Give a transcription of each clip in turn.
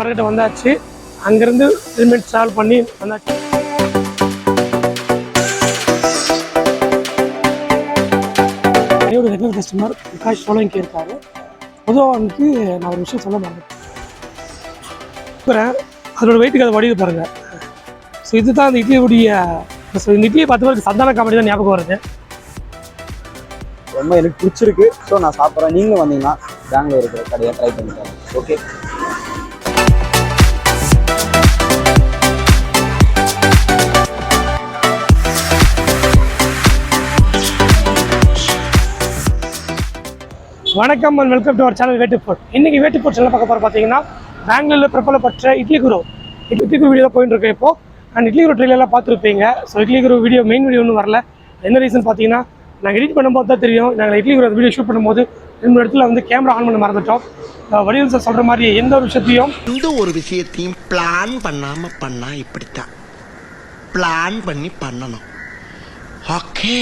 கரெக்டாக வந்தாச்சு. அங்கேருந்து 3 minutes ட்ராவல் பண்ணி வந்தாச்சு. ஒரு ரெகுலர் கஸ்டமர் பிரகாஷ் சோலங்கி இருக்காரு. பொதுவாக வந்துட்டு நான் ஒரு விஷயம் சொல்ல மாட்டேன். அதோட வெயிட்டுக்கு அதை வடிவு பாருங்க. ஸோ இதுதான் அந்த இட்லியுடைய. ஸோ இந்த இட்லியை பார்த்த பிறகு சந்தான காமெடி தான் ஞாபகம் வருது. ரொம்ப எனக்கு பிடிச்சிருக்கு. ஸோ நான் சாப்பிட்றேன். நீங்கள் வந்தீங்கன்னா பெங்களூர் இருக்கிற கடையை ட்ரை பண்ணிக்கலாம். ஓகே, வணக்கம் and welcome to our channel வேட்டு ஃபுட். இன்றைக்கி வேட்டு ஃபுட் என்ன பார்க்க போகிறோம் பார்த்தீங்கன்னா, பெங்களூரில் பிரபலப்பட்ட இட்லி குரு வீடியோ தான் போயிட்டு இருக்கேன் இப்போ. அண்ட் இட்லி குரு ட்ரெயிலெல்லாம் பார்த்துருப்பீங்க. ஸோ இட்லி குரு வீடியோ மெயின் வீடியோ ஒன்றும் வரல. என்ன ரீசன் பார்த்தீங்கன்னா, நாங்கள் எடிட் பண்ணும்போது தான் தெரியும். நாங்கள் இட்லி குரு வீடியோ ஷூட் பண்ணும்போது 2 இடத்துல வந்து கேமரா ஆன் பண்ண மறந்துட்டோம். வடிவல் சார் சொல்கிற மாதிரி எந்த ஒரு விஷயத்தையும் பிளான் பண்ணாமல் பண்ணால் இப்படித்தான் பிளான் பண்ணி பண்ணணும். ஓகே,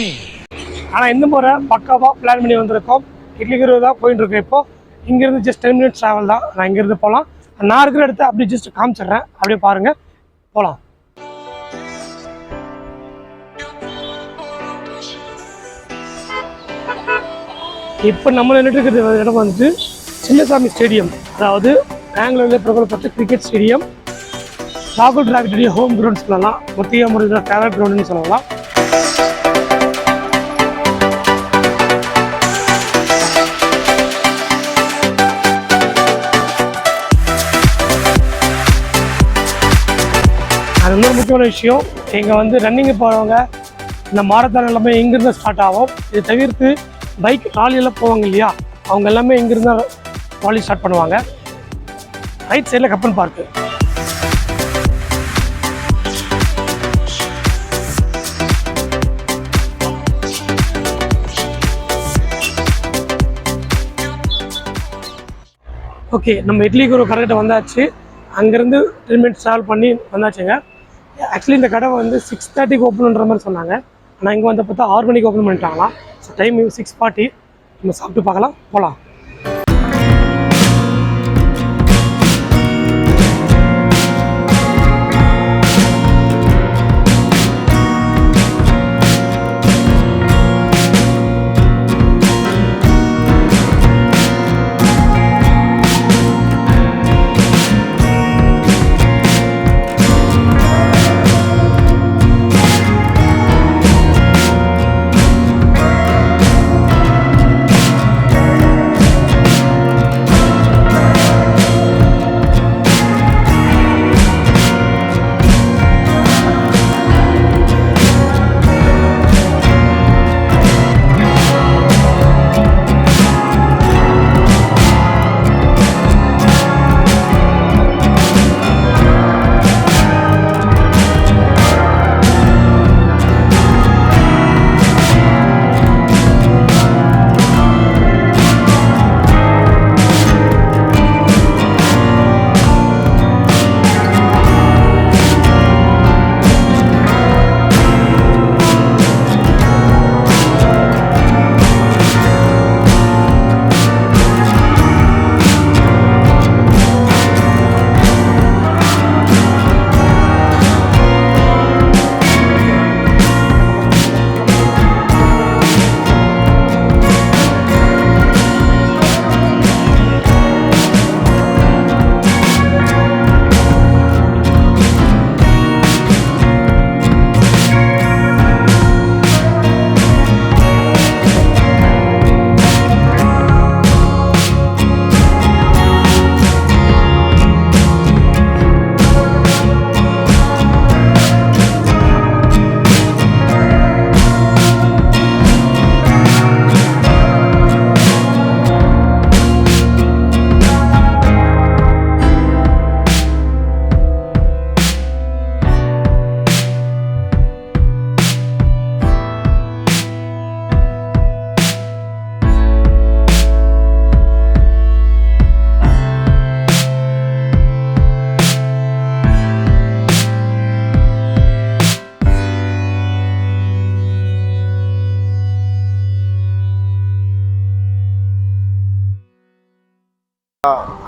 ஆனால் இந்த முறை பக்காவாக பிளான் பண்ணி வந்திருக்கோம். இட்லி குரு தான் போயிட்டு இருக்கேன் இப்போ. இங்கேருந்து ஜஸ்ட் 10 minutes ட்ராவல் தான். நான் இங்கேருந்து போகலாம். நான் இருக்கிற இடத்த அப்படியே ஜஸ்ட் காமிச்சிடுறேன். அப்படியே பாருங்கள், போகலாம். இப்போ நம்ம நின்றுட்டு இருக்கிற இடம் வந்துட்டு சின்னசாமி ஸ்டேடியம். அதாவது பெங்களூரில் பிரபலப்பட்ட கிரிக்கெட் ஸ்டேடியம். ராகுல் டிராவிடுடைய ஹோம் கிரவுண்ட் சொல்லலாம். மத்திய முறையில் ஃபேவரட் கிரவுண்டுன்னு சொல்லலாம். அது இன்னொரு முக்கியமான விஷயம், இங்கே வந்து ரன்னிங்கு போகிறவங்க இந்த மாரத்தான் எல்லாமே இங்கேருந்து ஸ்டார்ட் ஆகும். இதை தவிர்த்து பைக் ராலியெல்லாம் போவாங்க இல்லையா, அவங்க எல்லாமே இங்கேருந்து ராலி ஸ்டார்ட் பண்ணுவாங்க. ரைட் சைடில் கப்பன் பார்க்கு. ஓகே, நம்ம இட்லி குரு கரெக்டாக வந்தாச்சு. அங்கேருந்து 3 minutes ட்ராவல் பண்ணி வந்தாச்சுங்க. ஆக்சுவலி இந்த கடை வந்து 6:30க்கு ஓப்பன் பண்ணுற மாதிரி சொன்னாங்க. ஆனால் இங்கே வந்து பார்த்தா 6 மணிக்கு ஓப்பன் பண்ணிட்டாங்களாம். So time 6:40. நம்ம சாப்பிட்டு பார்க்கலாம், போகலாம்.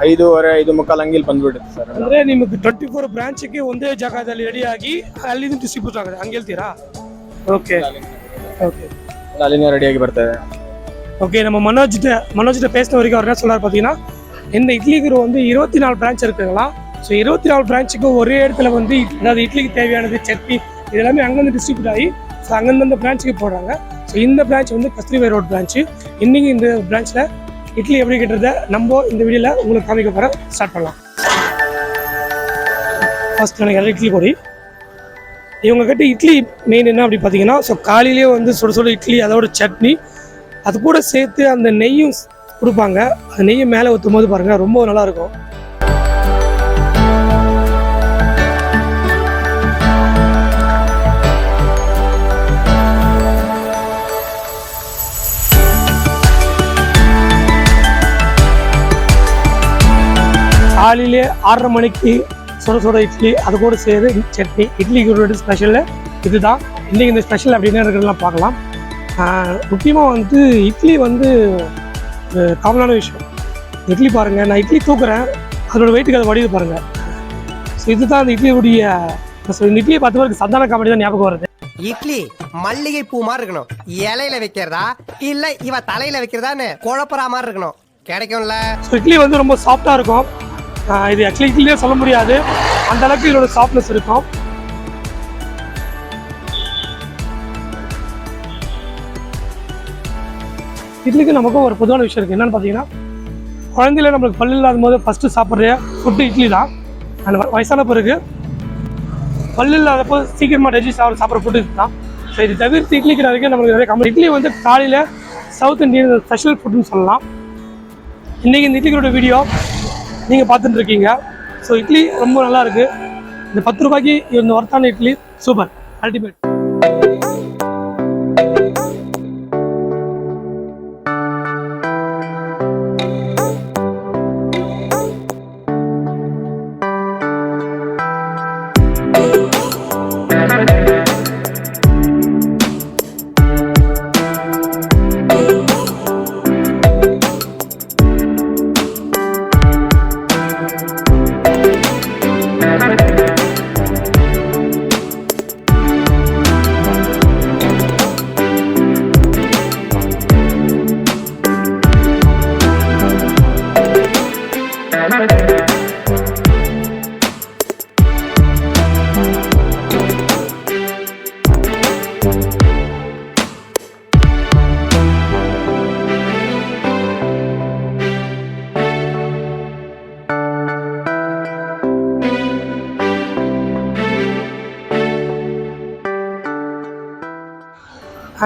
5:30 ಹಂಗಿಲ್ ಬಂದ್ಬಿಡುತ್ತೆ ಸರ್. ಅಂದರೆ ನಿಮಗೆ 24 ಬ್ರಾಂಚಿಗೆ ಒಂದೇ ಜಾಗದಲ್ಲಿ ರೆಡಿಯಾಗಿ ಅಲ್ಲಿಂದ ಡಿಸ್ಟ್ರಿಬ್ಯೂಟ್ ಆಗುತ್ತೆ ಹಂಗೆ ಹೇಳ್ತೀರಾ? ಓಕೆ ஓகே அலினியா ரெடியாகி ಬರ್ತದೆ. ஓகே நம்ம மனோஜ்கிட்ட பேசினவரைக்கும் அவர் என்ன சொல்றாரு பார்த்தீங்கன்னா, இந்த இட்லி குரு வந்து 24 பிரான்ச் இருக்குங்களா. ஸோ 24 பிரான்ச்சுக்கு ஒரே இடத்துல வந்து அதாவது இட்லிக்கு தேவையானது சட்னி இது எல்லாமே அங்கேருந்து டிஸ்ட்ரிபியூட் ஆகி ஸோ அங்கேருந்து அந்த பிரான்ச்சுக்கு போடுறாங்க. ஸோ இந்த பிரான்ச் வந்து கஸ்தூரிபாய் ரோட் பிரான்ச்சு. இன்றைக்கி இந்த பிரான்ச்சில் இட்லி எப்படி கிட்டுறத நம்ம இந்த வீடியோவில் உங்களுக்கு காமிக்க போகிற ஸ்டார்ட் பண்ணலாம். ஃபர்ஸ்ட் எனக்கு இட்லி பொடி. இவங்க கிட்ட இட்லி மெயின் என்ன அப்படி பார்த்தீங்கன்னா, ஸோ காலையிலேயே வந்து சுட இட்லி அதோட சட்னி அது கூட சேர்த்து அந்த நெய்யும் கொடுப்பாங்க. அந்த நெய்யை மேலே ஊற்றும் போது பாருங்கள் ரொம்ப நல்லாயிருக்கும். காலையிலே 6:30 மணிக்கு சுட இட்லி அது கூட சேர்த்து சட்னி. இட்லி குருவோட ஸ்பெஷலு இதுதான். இன்றைக்கி இந்த ஸ்பெஷல் அப்படின்னு இருக்கிறதெல்லாம் பார்க்கலாம். முக்கியமாக வந்து இட்லி வந்து காமனான விஷயம். இட்லி பாருங்கள், நான் இட்லி தூக்குறேன் அதோட வெயிட்டுக்கு அதை வடிவு பாருங்கள். ஸோ இதுதான் அந்த இட்லியுடைய. ஸோ இந்த இட்லியை பார்த்து பேருக்கு சந்தான காமெடி தான் ஞாபகம் வருது. இட்லி மல்லிகை பூ மாதிரி இருக்கணும், இலையில வைக்கிறதா இல்ல இவ தலையில வைக்கிறதான்னு குழப்பறா மாதிரி இருக்கணும், கிடைக்கும்ல. ஸோ இட்லி வந்து ரொம்ப சாஃப்டாக இருக்கும். இது ஆக்சுவலி இட்லியே சொல்ல முடியாது, அந்த அளவுக்கு இதோட சாஃப்ட்னஸ் இருக்கும். இட்லிக்கு நமக்கும் ஒரு பொதுவான விஷயம் இருக்குது. என்னென்னு பார்த்தீங்கன்னா, குழந்தையில நம்மளுக்கு பல்லு இல்லாத போது ஃபஸ்ட்டு சாப்பிட்ற ஃபுட்டு இட்லி தான். அந்த வயசான பிறகு பல்லு இல்லாதப்போ சீக்கிரமாக டைஜஸ்ட் ஆகிற சாப்பிட்ற ஃபுட்டு தான். ஸோ இது தவிர்த்து இட்லிக்கு வரைக்கும் நம்மளுக்கு நிறைய கம்மி. இட்லி வந்து காலையில் சவுத் இந்தியன் ஸ்பெஷல் ஃபுட்டுன்னு சொல்லலாம். இன்றைக்கி இந்த இட்லிகளோட வீடியோ நீங்கள் பார்த்துட்டு இருக்கீங்க. ஸோ இட்லி ரொம்ப நல்லா இருக்குது. இந்த 10 ரூபாய்க்கு இந்த ஒர்த்தான இட்லி சூப்பர் அல்டிமேட்.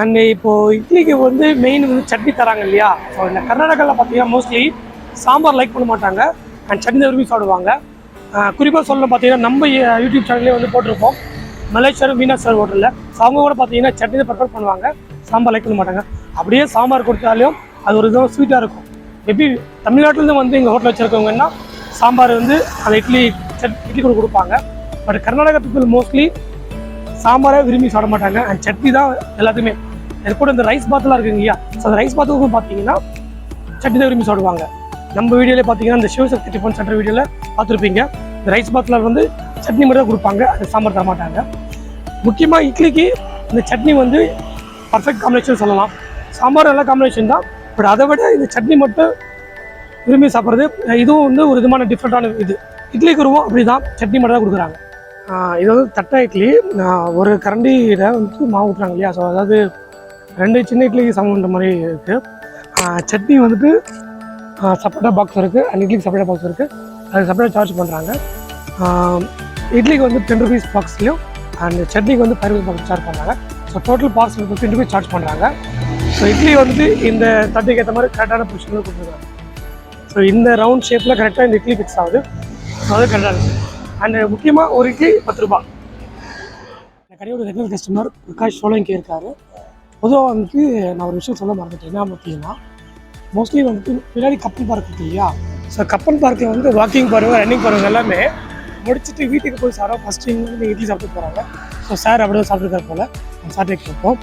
அண்ட் இப்போது இட்லிக்கு வந்து மெயின் வந்து சட்னி தராங்க இல்லையா. ஸோ இந்த கர்நாடகாவில் பார்த்தீங்கன்னா மோஸ்ட்லி சாம்பார் லைக் பண்ண மாட்டாங்க அண்ட் சட்னி விரும்பி சாப்பிடுவாங்க. குறிப்பாக சொல்லணும் பார்த்தீங்கன்னா நம்ம யூடியூப் சேனல்லே வந்து போட்டிருப்போம் மலேசியர் மீனாட்சி ஹோட்டலில். ஸோ அவங்க கூட பார்த்தீங்கன்னா சட்னி தான் ப்ரிஃபர் பண்ணுவாங்க, சாம்பார் லைக் பண்ண மாட்டாங்க. அப்படியே சாம்பார் கொடுத்தாலும் அது ஒரு இதுவும் ஸ்வீட்டாக இருக்கும். மேபி தமிழ்நாட்டிலேருந்து வந்து எங்கள் ஹோட்டல் வச்சுருக்கவங்கன்னா சாம்பார் வந்து அந்த இட்லி கூட கொடுப்பாங்க. பட் கர்நாடகா பீப்புள் மோஸ்ட்லி சாம்பாரை விரும்பி சாப்பிட மாட்டாங்க அண்ட் சட்னி தான் எல்லாத்துக்குமே. அது கூட இந்த ரைஸ் பாத்தெலாம் இருக்குங்க இல்லையா. ஸோ அந்த ரைஸ் பாத்துக்கும் பார்த்தீங்கன்னா சட்னி தான் விரும்பி சாப்பிடுவாங்க. நம்ம வீடியோவில் பார்த்தீங்கன்னா இந்த சிவசக்தி டிஃபன் சென்டர் வீடியோவில் பார்த்துருப்பீங்க. இந்த ரைஸ் பாத்தில் வந்து சட்னி மட்டும் தான் கொடுப்பாங்க, அது சாம்பார் தர மாட்டாங்க. முக்கியமாக இட்லிக்கு இந்த சட்னி வந்து பர்ஃபெக்ட் காம்பினேஷன் சொல்லலாம். சாம்பார் நல்ல காம்பினேஷன் தான், பட் அதை விட இந்த சட்னி மட்டும் விரும்பி சாப்பிட்றது இதுவும் வந்து ஒரு விதமான டிஃப்ரெண்ட்டான இது. இட்லி குருவும் அப்படி தான், சட்னி மட்டும் தான் கொடுக்குறாங்க. இது வந்து தட்டா இட்லி. ஒரு கரண்டியில் வந்து மாவு ஊற்றுறாங்க இல்லையா. ஸோ அதாவது 2 சின்ன இட்லிக்கு சமன்ற மாதிரி இருக்குது. சட்னி வந்துட்டு செப்பரேட்டாக பாக்ஸ் இருக்குது அண்ட் இட்லிக்கு செப்பரேட்டாக பாக்ஸ் இருக்குது. அது செப்பரேட்டாக சார்ஜ் பண்ணுறாங்க. இட்லிக்கு வந்து 10 rupees பாக்ஸ்லையும் அண்ட் சட்னிக்கு வந்து 5 rupees பாக்ஸ் சார்ஜ் பண்ணுறாங்க. So total box 15 rupees charge பண்ணுறாங்க. ஸோ இட்லி வந்துட்டு இந்த தட்டுக்கு ஏற்ற மாதிரி கரெக்டான பொசிஷனில் கொடுத்துருக்காங்க. ஸோ இந்த ரவுண்ட் ஷேப்பில் கரெக்டாக இந்த இட்லி ஃபிக்ஸ் ஆகுது. ஸோ அது கரெக்டாக இருக்குது. அண்ட் முக்கியமாக ஒரு இட்லி 10 ரூபா. இந்த கடையோட ரெகுலர் கஸ்டமர் பிரகாஷ் சோலங்கி இருக்கார். பொதுவாக வந்துட்டு நான் ஒரு விஷயம் சொல்ல மறந்துட்டேன். என்ன பார்த்தீங்கன்னா, மோஸ்ட்லி வந்துட்டு பின்னாடி கப்பன் பார்க் இருக்கு இல்லையா. ஸோ கப்பன் பார்க்கில் வந்து வாக்கிங் போகிறவங்க ரன்னிங் போகிறவங்க எல்லாமே முடிச்சுட்டு வீட்டுக்கு போய் சாரோ ஃபஸ்ட்டு இங்கே வந்து இட்லி சாப்பிட்டு போகிறாங்க. ஸோ சார் அப்படியே சாப்பிட்டுருக்காரு போல். சாப்பிட்டு கேட்போம்.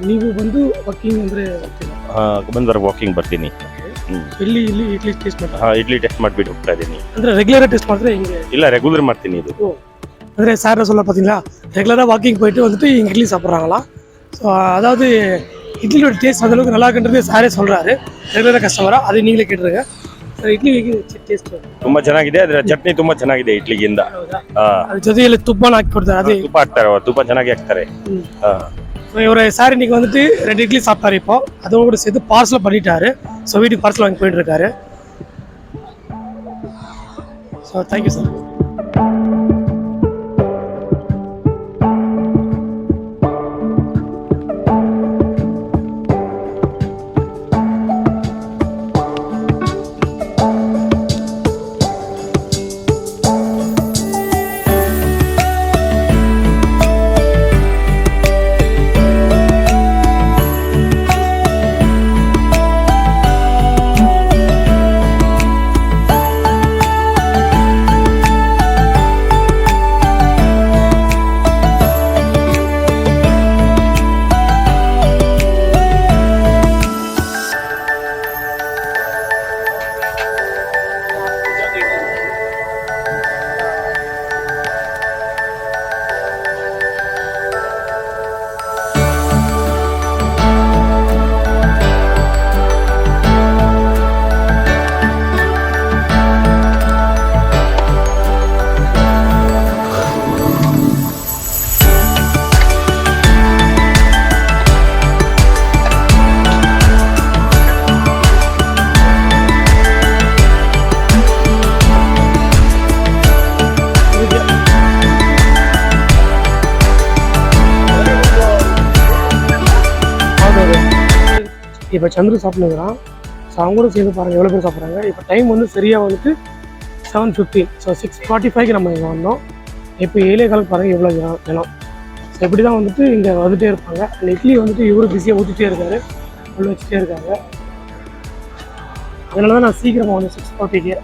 ನೀವು ಬಂದು ವಾಕಿಂಗ್ ಅಂದರೆ ಬಂದರೆ ವಾಕಿಂಗ್ ಬರ್ತೀನಿ. ಇಲ್ಲಿ ಇಡ್ಲಿ ಟೇಸ್ಟ್ ಮಾಡ್ತಾರೆ. ಹಾಂ, ಇಡ್ಲಿ ಟೆಸ್ಟ್ ಮಾಡಿಬಿಟ್ಟು ಹೋಗ್ತಾ ಇದ್ದೀನಿ. ಅಂದರೆ ರೆಗ್ಯುಲರ್ ಟೇಸ್ಟ್ ಮಾಡಿದ್ರೆ ಹಿಂಗೆ? ಇಲ್ಲ, ರೆಗ್ಯುಲರ್ ಮಾಡ್ತೀನಿ ಇದು. ಅಂದರೆ சார் சொல்ல பார்த்தீங்களா, ரெகுலராக வாக்கிங் போயிட்டு வந்துட்டு இட்லி சாப்பிட்றாங்களாம். ஸோ அதாவது இட்லியோட டேஸ்ட் அந்தளவுக்கு நல்லா இருக்குன்றது சாரே சொல்கிறாரு. ரெகுலராக கஸ்டமராக அது நீங்களே ಕೇಳಿದ್ರಾಗ ಸರ್ ಇಡ್ಲಿ ಟೇಸ್ಟ್ ತುಂಬ ಚೆನ್ನಾಗಿದೆ. ಅದರ ಚಟ್ನಿ ತುಂಬ ಚೆನ್ನಾಗಿದೆ ಇಡ್ಲಿಗಿಂತ. ಅದ್ರ ಜೊತೆಯಲ್ಲಿ ತುಪ್ಪನ ಹಾಕಿ ಕೊಡ್ತಾರೆ. ಅದೇ ತುಪ್ಪ ಹಾಕ್ತಾರೆ, ತುಪ್ಪ ಚೆನ್ನಾಗಿ ಹಾಕ್ತಾರೆ. இவர் சார் இன்னைக்கு வந்துட்டு 2 இட்லி சாப்பிட்டாரு. இப்போ அதோட சேர்த்து பார்சல் பண்ணிட்டாரு. ஸோ வீட்டுக்கு பார்சல் வாங்கி போயிட்டு இருக்காரு. So thank you sir. இப்போ சந்திர சாப்பிடுங்கிறான். ஸோ அவங்க கூட சேர்ந்து பாருங்கள் எவ்வளோ பேர் சாப்பிட்றாங்க. இப்போ டைம் வந்து சரியாக வந்துட்டு 7:15. ஸோ 6:45க்கு நம்ம இங்கே வந்தோம். இப்போ 7:15 பாருங்கள் எவ்வளோ ஜனம். ஸோ இப்படி தான் வந்துட்டு இங்கே வந்துகிட்டே இருப்பாங்க. அந்த இட்லி வந்துட்டு இவரு பிஸியாக ஊற்றிட்டே இருக்காரு, உள்ள வச்சுட்டே இருக்காங்க. அதனால தான் நான் சீக்கிரமாக வந்து 6:40க்கு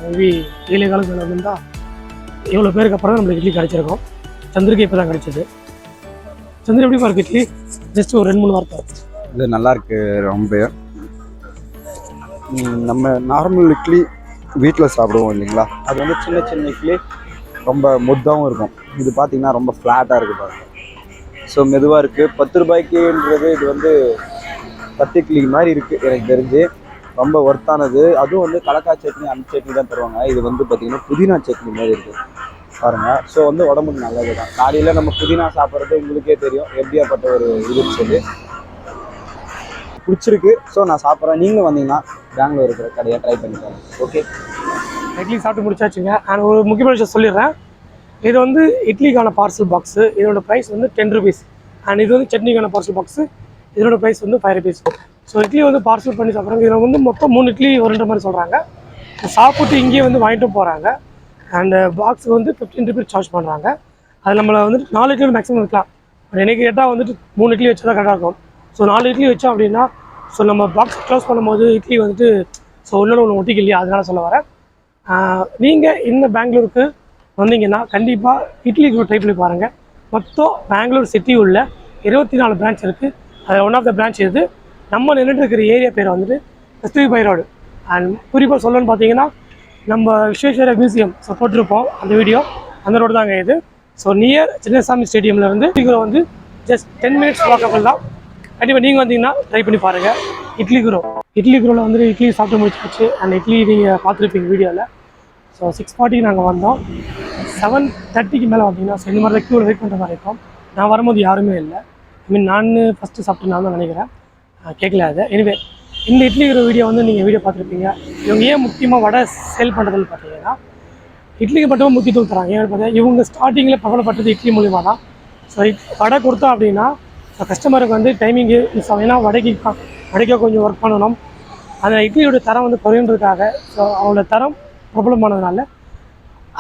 மேபி 7:15 வந்தால் எவ்வளோ பேருக்கு அப்புறம் தான் நம்மளுக்கு இட்லி கிடச்சிருக்கோம். சந்திரிக்கு இப்போ தான் கிடச்சிது. சந்திரி எப்படி பாருக்கு இட்லி? ஜஸ்ட் ஒரு 2-3 வார்த்தை. இது நல்லா இருக்கு ரொம்ப. நம்ம நார்மல் இட்லி வீட்டில் சாப்பிடுவோம் இல்லைங்களா, அது வந்து சின்ன சின்ன இட்லி ரொம்ப முத்தாகவும் இருக்கும். இது பார்த்தீங்கன்னா ரொம்ப ஃப்ளாட்டாக இருக்குது பாருங்கள். ஸோ மெதுவாக இருக்குது. 10 ரூபாய்க்குன்றது இது வந்து 10 இட்லி மாதிரி இருக்குது எனக்கு தெரிஞ்சு. ரொம்ப ஒர்த்தானது. அதுவும் வந்து கலக்காய் சட்னி அந்த சட்னி தான் தருவாங்க. இது வந்து பார்த்திங்கன்னா புதினா சட்னி மாதிரி இருக்குது பாருங்கள். ஸோ வந்து உடம்புக்கு நல்லது தான். காலையில் நம்ம புதினா சாப்பிட்றது உங்களுக்கே தெரியும் எப்படியாப்பட்ட ஒரு இதுன்னு சொல்லி பிடிச்சிருக்கு. ஸோ நான் சாப்பிட்றேன். நீங்கள் வந்தீங்கன்னா பெங்களூர் இருக்கிற கடையை ட்ரை பண்ணிக்கலாம். ஓகே, இட்லி சாப்பிட்டு முடிச்சாச்சுங்க. நான் ஒரு முக்கியமான விஷயம் சொல்லிடுறேன். இது வந்து இட்லிக்கான பார்சல் பாக்ஸு. இதோட ப்ரைஸ் வந்து 10 rupees. அண்ட் இது வந்து சட்னிக்கான பார்சல் பாக்ஸு. இதோட ப்ரைஸ் வந்து 5 rupees. ஸோ இட்லி வந்து பார்சல் பண்ணி சாப்பிட்றாங்க. இதில் வந்து மொத்தம் 3 இட்லி வருன்ற மாதிரி சொல்கிறாங்க. சாப்பிட்டு இங்கேயே வந்து வாங்கிட்டும் போகிறாங்க. அண்டு பாக்ஸுக்கு வந்து 15 rupees சார்ஜ் பண்ணுறாங்க. அது நம்மளை வந்துட்டு 4 இட்லி மேக்ஸிமம் வைக்கலாம். பட் எனக்கு கேட்டால் வந்துட்டு 3 இட்லி வச்சா தான் கரெக்டாக இருக்கும். ஸோ 4 இட்லி வச்சோம் அப்படின்னா ஸோ நம்ம பாக்ஸ் க்ளோஸ் பண்ணும்போது இட்லி வந்துட்டு ஸோ ஒன்று ஒட்டிக்கு இல்லையா, அதனால சொல்ல வரேன். நீங்கள் இந்த பெங்களூருக்கு வந்தீங்கன்னா கண்டிப்பாக இட்லி ட்ரை பண்ணி பாருங்கள். மொத்தம் பெங்களூர் சிட்டி உள்ள 24 பிரான்ச் இருக்குது. அதில் ஒன் ஆஃப் த பிரான்ச் இது. நம்ம நின்றுட்டு இருக்கிற ஏரியா பேர் வந்துட்டு STV ரோடு. அண்ட் குறிப்பாக சொல்லணும்னு பார்த்தீங்கன்னா நம்ம விஸ்வேஸ்வரா மியூசியம் ஸோ போட்டிருப்போம் அந்த வீடியோ. அந்த ரோடு தாங்க இது. ஸோ நியர் சின்னசாமி ஸ்டேடியம்லேருந்து இங்கே வந்து ஜஸ்ட் 10 minutes வாக்கபிள் தான். கண்டிப்பாக நீங்கள் வந்தீங்கன்னா ட்ரை பண்ணி பாருங்கள். இட்லி குரோவில் வந்து இட்லி சாப்பிட்டு முடிச்சாச்சு. அந்த இட்லி நீங்கள் பார்த்துருப்பீங்க வீடியோவில். ஸோ 6:40க்கு நாங்கள் வந்தோம். 7:30க்கு மேலே வந்தீங்கன்னா ஸோ இந்த மாதிரி தான் க்யூவில் வெயிட் பண்ணுற மாதிரி இருக்கும். நான் வரும்போது யாருமே இல்லை. நான் ஃபஸ்ட்டு சாப்பிட்டு நான் தான் நினைக்கிறேன், கேட்கல அது. எனிவே இந்த இட்லி குரோ வீடியோ வந்து நீங்கள் வீடியோ பார்த்துருப்பீங்க. இவங்க ஏன் முக்கியமாக வடை சேல் பண்ணுறதுன்னு பார்த்தீங்கன்னா இட்லிக்கு மட்டும் முக்கியத்துவம் தராங்க. ஏன்னு பார்த்தீங்கன்னா இவங்க ஸ்டார்டிங்கில் பிரபலப்பட்டது இட்லி மூலிமா தான். ஸோ வடை கொடுத்தோம் அப்படின்னா ஸோ கஸ்டமருக்கு வந்து டைமிங்கு மிஸ் ஆகும். ஏன்னா வடைக்க கொஞ்சம் ஒர்க் பண்ணணும். அந்த இட்லியோட தரம் வந்து குறைன்றதுக்காக ஸோ அவங்களோட தரம் பிரபலமானதுனால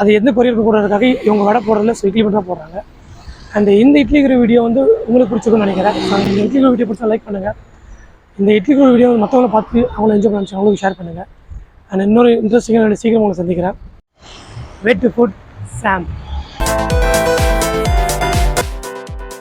அது எந்த கொரியருக்கு போடுறதுக்காக இவங்க வடை போடுறதில்ல. ஸோ இட்லி மட்டும் தான் போடுறாங்க. அண்ட் இந்த இட்லி குரோ வீடியோ வந்து உங்களுக்கு பிடிச்சிருக்குன்னு நினைக்கிறேன். ஸோ இந்த இட்லி குரோ வீடியோ பிடிச்சா லைக் பண்ணுங்கள். இந்த இட்லி குரோ வீடியோ மற்றவங்கள பார்த்து அவங்கள என்ஜாய் பண்ணி அவங்களுக்கு ஷேர் பண்ணுங்கள். அண்ட் இன்னொரு இன்ட்ரெஸ்டிங்காக சீக்கிரம் உங்களை சந்திக்கிறேன். வெட் ஃபுட் சாம்.